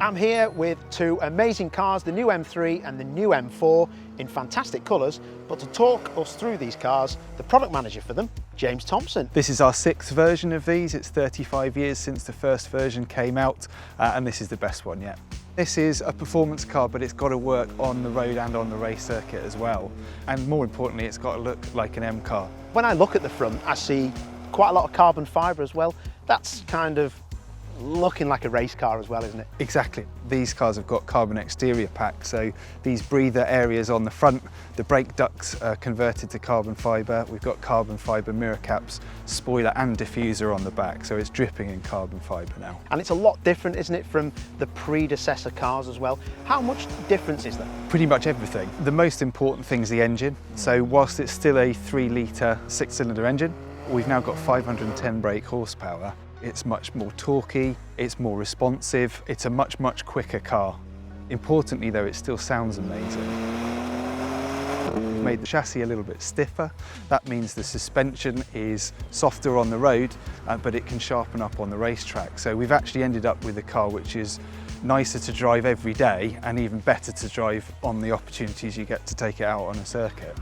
I'm here with two amazing cars, the new M3 and the new M4 in fantastic colours, but to talk us through these cars, the product manager for them, James Thompson. This is our 6th version of these. It's 35 years since the first version came out, and this is the best one yet. This is a performance car, but it's got to work on the road and on the race circuit as well. And more importantly, it's got to look like an M car. When I look at the front, I see quite a lot of carbon fibre as well. That's kind of looking like a race car as well, isn't it? Exactly. These cars have got carbon exterior pack, so these breather areas on the front, the brake ducts are converted to carbon fibre. We've got carbon fibre mirror caps, spoiler and diffuser on the back, so it's dripping in carbon fibre now. And it's a lot different, isn't it, from the predecessor cars as well? How much difference is there? Pretty much everything. The most important thing is the engine. So whilst it's still a 3-litre 6-cylinder engine, we've now got 510 brake horsepower. It's much more torquey, it's more responsive, it's a much quicker car. Importantly though, it still sounds amazing. We've made the chassis a little bit stiffer. That means the suspension is softer on the road, but it can sharpen up on the racetrack. So we've actually ended up with a car which is nicer to drive every day and even better to drive on the opportunities you get to take it out on a circuit.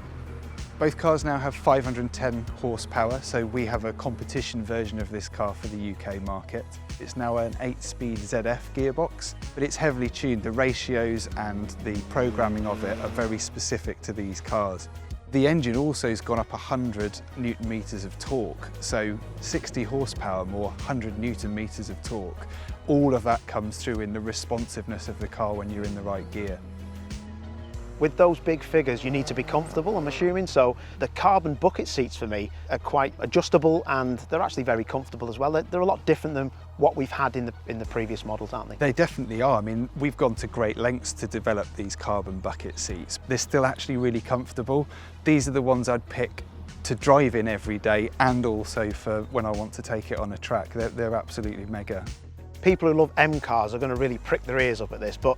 Both cars now have 510 horsepower, so we have a competition version of this car for the UK market. It's now an 8-speed ZF gearbox, but it's heavily tuned. The ratios and the programming of it are very specific to these cars. The engine also has gone up 100 Newton meters of torque, so 60 horsepower more, 100 Newton meters of torque. All of that comes through in the responsiveness of the car when you're in the right gear. With those big figures, you need to be comfortable, I'm assuming, so the carbon bucket seats for me are quite adjustable and they're actually very comfortable as well. They're a lot different than what we've had in the previous models, aren't they? They definitely are. I mean, we've gone to great lengths to develop these carbon bucket seats. They're still actually really comfortable. These are the ones I'd pick to drive in every day and also for when I want to take it on a track. They're absolutely mega. People who love M cars are going to really prick their ears up at this, but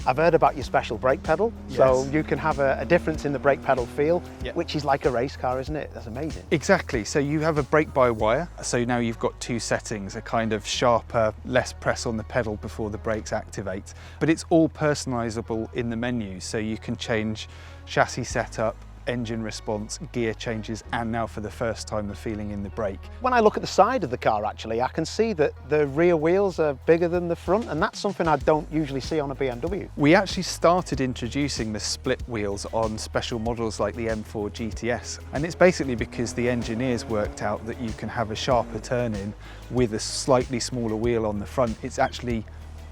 I've heard about your special brake pedal, yes. So you can have a difference in the brake pedal feel, yep. Which is like a race car, isn't it? That's amazing. Exactly, so you have a brake-by-wire, so now you've got two settings, a kind of sharper, less press on the pedal before the brakes activate, but it's all personalisable in the menu, so you can change chassis setup, engine response, gear changes, and now for the first time the feeling in the brake. When I look at the side of the car actually, I can see that the rear wheels are bigger than the front, and that's something I don't usually see on a BMW. We actually started introducing the split wheels on special models like the M4 GTS, and it's basically because the engineers worked out that you can have a sharper turn-in with a slightly smaller wheel on the front. It's actually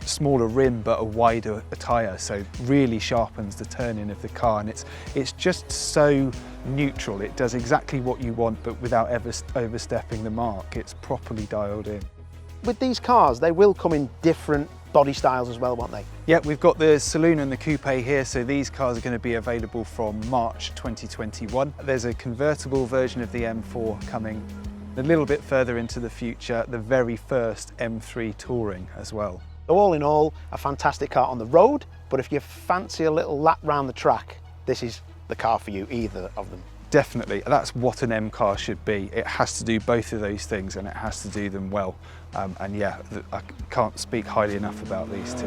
smaller rim but a wider tyre, so really sharpens the turn-in of the car, and it's just so neutral. It does exactly what you want but without ever overstepping the mark. It's properly dialed in. With these cars, they will come in different body styles as well, won't they? Yeah, we've got the saloon and the coupe here, so these cars are going to be available from March 2021. There's a convertible version of the M4 coming a little bit further into the future, the very first M3 Touring as well. So all in all, a fantastic car on the road, but if you fancy a little lap round the track, this is the car for you, either of them. Definitely, that's what an M car should be. It has to do both of those things and it has to do them well. And yeah, I can't speak highly enough about these two.